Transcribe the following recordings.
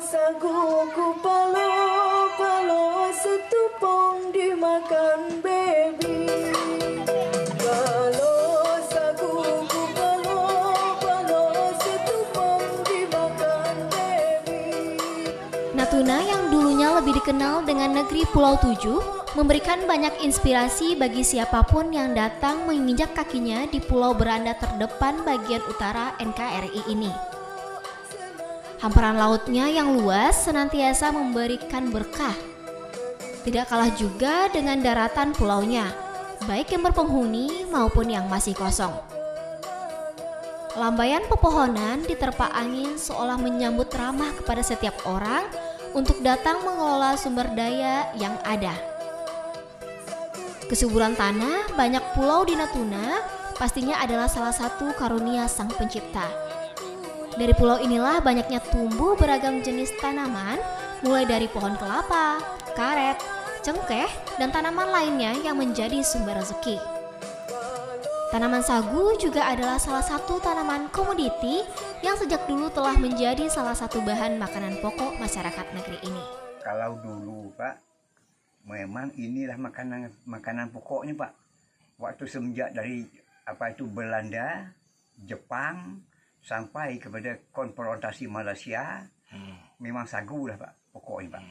saguku palo setupong dimakan baby. Palo saguku palo setupong dimakan baby. Natuna yang dulunya lebih dikenal dengan negeri Pulau Tujuh memberikan banyak inspirasi bagi siapapun yang datang menginjak kakinya di pulau beranda terdepan bagian utara NKRI ini. Hamparan lautnya yang luas senantiasa memberikan berkah. Tidak kalah juga dengan daratan pulaunya, baik yang berpenghuni maupun yang masih kosong. Lambaian pepohonan diterpa angin seolah menyambut ramah kepada setiap orang untuk datang mengelola sumber daya yang ada. Kesuburan tanah banyak pulau di Natuna pastinya adalah salah satu karunia Sang Pencipta. Dari pulau inilah banyaknya tumbuh beragam jenis tanaman, mulai dari pohon kelapa, karet, cengkeh, dan tanaman lainnya yang menjadi sumber rezeki. Tanaman sagu juga adalah salah satu tanaman komoditi yang sejak dulu telah menjadi salah satu bahan makanan pokok masyarakat negeri ini. Kalau dulu Pak, memang inilah makanan pokoknya Pak. Waktu semenjak dari Belanda, Jepang sampai kepada konfrontasi Malaysia, memang sagu lah Pak pokoknya Pak.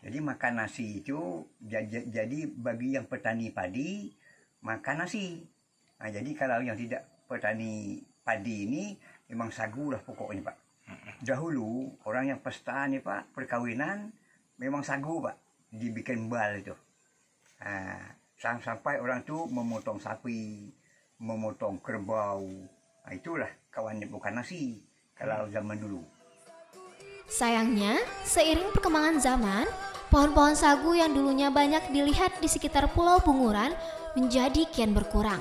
Jadi makan nasi itu jadi bagi yang petani padi makan nasi. Nah, jadi kalau yang tidak petani padi ini memang sagu lah pokoknya Pak. Dahulu orang yang pesta nih Pak, perkawinan memang sagu Pak, dibikin bal itu. Nah, sampai orang tuh memotong sapi, memotong kerbau. Nah, itulah kawannya bukan nasi kalau zaman dulu. Sayangnya, seiring perkembangan zaman, pohon-pohon sagu yang dulunya banyak dilihat di sekitar Pulau Bunguran menjadi kian berkurang.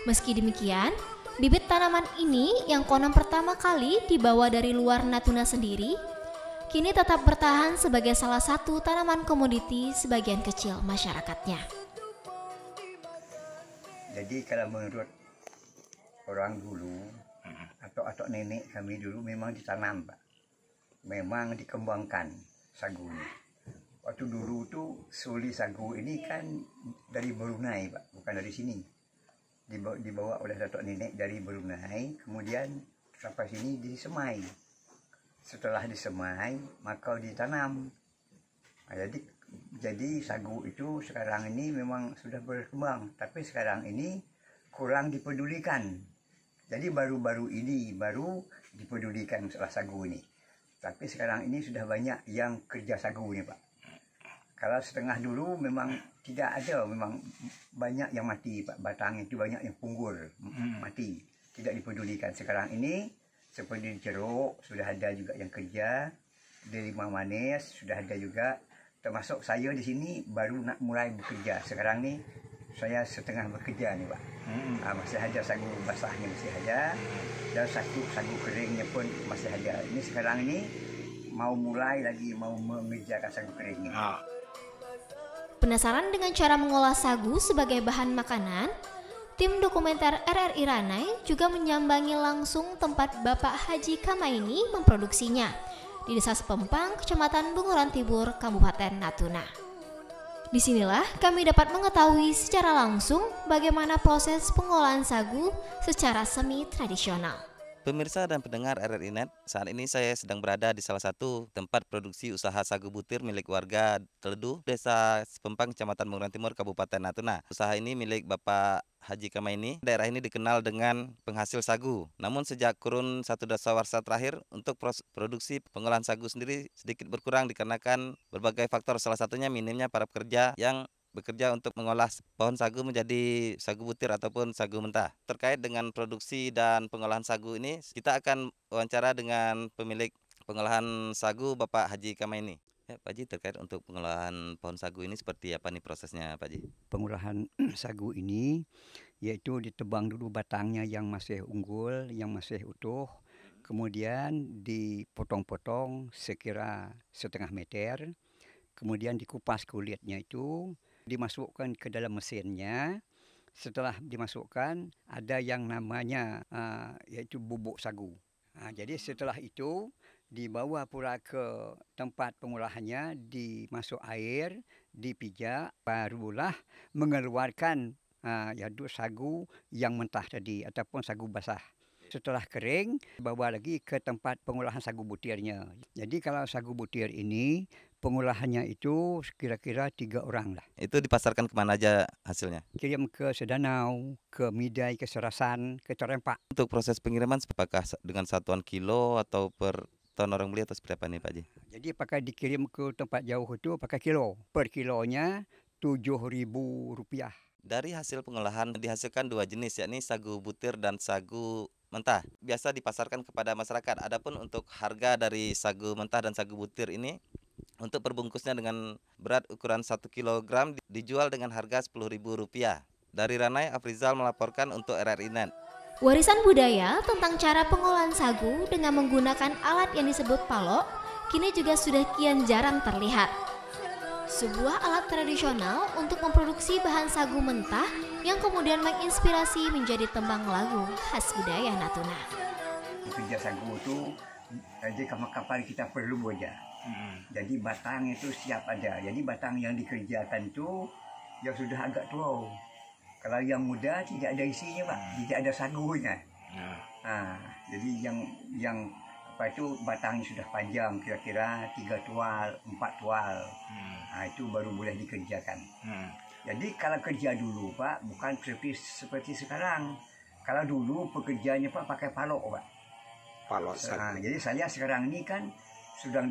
Meski demikian, bibit tanaman ini yang konon pertama kali dibawa dari luar Natuna sendiri, kini tetap bertahan sebagai salah satu tanaman komoditi sebagian kecil masyarakatnya. Jadi kalau menurut orang dulu atau nenek kami dulu memang ditanam Pak. Memang dikembangkan sagu ini. Waktu dulu tuh suli sagu ini kan dari Brunei Pak, bukan dari sini. Dibawa oleh datuk nenek dari Brunei, kemudian sampai sini disemai. Setelah disemai, maka ditanam. Nah, jadi sagu itu sekarang ini memang sudah berkembang, tapi sekarang ini kurang dipedulikan. Jadi baru dipedulikan masalah sagu ini. Tapi sekarang ini sudah banyak yang kerja sagu ini Pak. Kalau setengah dulu memang tidak ada, memang banyak yang mati Pak, batang itu banyak yang punggur, mati, tidak dipedulikan. Sekarang ini seperti jeruk sudah ada juga yang kerja, di limau manis sudah ada juga, termasuk saya di sini baru nak mulai bekerja. Sekarang nih saya setengah bekerja nih Pak. Masih ada sagu basahnya masih ada, dan sagu keringnya pun masih ada. Ini sekarang ini mau mulai lagi mau mengerjakan sagu keringnya. Penasaran dengan cara mengolah sagu sebagai bahan makanan? Tim dokumenter RRI Ranai juga menyambangi langsung tempat Bapak Haji Kamaini memproduksinya di Desa Sepempang, Kecamatan Bunguran Tibur, Kabupaten Natuna. Disinilah kami dapat mengetahui secara langsung bagaimana proses pengolahan sagu secara semi tradisional. Pemirsa dan pendengar RRI Net, saat ini saya sedang berada di salah satu tempat produksi usaha sagu butir milik warga Teledu, Desa Sepempang, Kecamatan Bunguran Timur, Kabupaten Natuna. Usaha ini milik Bapak Haji Kamaini. Daerah ini dikenal dengan penghasil sagu. Namun sejak kurun 1 dasawarsa terakhir, untuk produksi pengolahan sagu sendiri sedikit berkurang dikarenakan berbagai faktor. Salah satunya minimnya para pekerja yang bekerja untuk mengolah pohon sagu menjadi sagu butir ataupun sagu mentah. Terkait dengan produksi dan pengolahan sagu ini, kita akan wawancara dengan pemilik pengolahan sagu Bapak Haji Kamaini. Ya, Pak Haji, terkait untuk pengolahan pohon sagu ini seperti apa nih prosesnya, Pak Haji? Pengolahan sagu ini yaitu ditebang dulu batangnya yang masih unggul, yang masih utuh, kemudian dipotong-potong sekira 1/2 meter, kemudian dikupas kulitnya itu, dimasukkan ke dalam mesinnya. Setelah dimasukkan ada yang namanya yaitu bubuk sagu. Jadi setelah itu dibawa pula ke tempat pengolahannya, dimasuk air, dipijak, barulah mengeluarkan yaitu sagu yang mentah tadi ataupun sagu basah. Setelah kering, bawa lagi ke tempat pengolahan sagu butirnya. Jadi kalau sagu butir ini pengolahannya itu kira-kira 3 orang lah. Itu dipasarkan kemana aja hasilnya? Kirim ke Sedanau, ke Midai, ke Serasan, ke Corempak. Untuk proses pengiriman apakah dengan satuan kilo atau per ton orang beli atau seperti apa nih Pak Haji? Jadi pakai dikirim ke tempat jauh itu pakai kilo. Per kilonya Rp7.000. Dari hasil pengolahan dihasilkan 2 jenis, yakni sagu butir dan sagu mentah. Biasa dipasarkan kepada masyarakat. Adapun untuk harga dari sagu mentah dan sagu butir ini, untuk perbungkusnya dengan berat ukuran 1 kg dijual dengan harga Rp10.000. Dari Ranai, Afrizal melaporkan untuk RRI Net. Warisan budaya tentang cara pengolahan sagu dengan menggunakan alat yang disebut palok kini juga sudah kian jarang terlihat. Sebuah alat tradisional untuk memproduksi bahan sagu mentah yang kemudian menginspirasi menjadi tembang lagu khas budaya Natuna. Kerja sagu itu aja kapal kita perlu aja. Jadi batang itu siap ada. Jadi batang yang dikerjakan itu yang sudah agak tua. Kalau yang muda tidak ada isinya Pak, tidak ada sagunya. Jadi yang apa itu batangnya sudah panjang, kira-kira 3 tual, 4 tual. Itu baru boleh dikerjakan. Jadi kalau kerja dulu Pak, bukan seperti sekarang. Kalau dulu pekerjaannya Pak pakai palok Pak. Palok sagu. Jadi saya sekarang ini kan sedang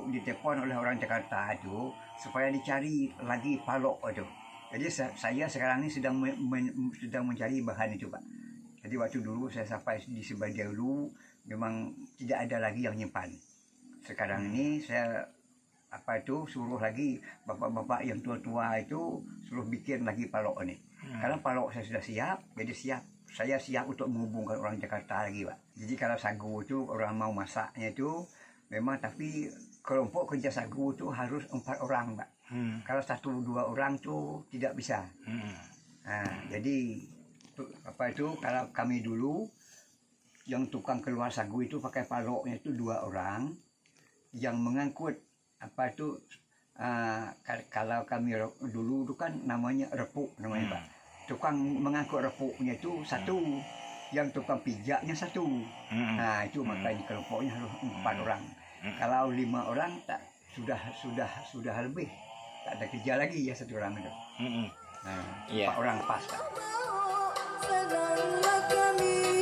ditelepon oleh orang Jakarta itu supaya dicari lagi palok itu. Jadi saya sekarang ini sedang mencari bahan itu Pak. Jadi waktu dulu saya sampai di Sebadia dulu memang tidak ada lagi yang nyimpan. Sekarang ini saya suruh lagi bapak-bapak yang tua-tua itu suruh bikin lagi palok ini. Karena palok saya sudah siap, jadi saya siap untuk menghubungkan orang Jakarta lagi Pak. Jadi kalau sagu itu orang mau masaknya itu memang, tapi kelompok kerja sagu itu harus 4 orang Pak. Kalau 1-2 orang tuh tidak bisa. Jadi kalau kami dulu yang tukang keluar sagu itu pakai paloknya itu 2 orang, yang mengangkut kalau kami dulu itu kan namanya repuk namanya Pak. Tukang mengangkut repuknya itu 1, yang tukang pijaknya 1. Itu makanya kelompoknya harus 4 orang. Kalau 5 orang tak sudah lebih. Tak ada kerja lagi ya 1 orang itu. 4 orang pas Pak. Senanglah kami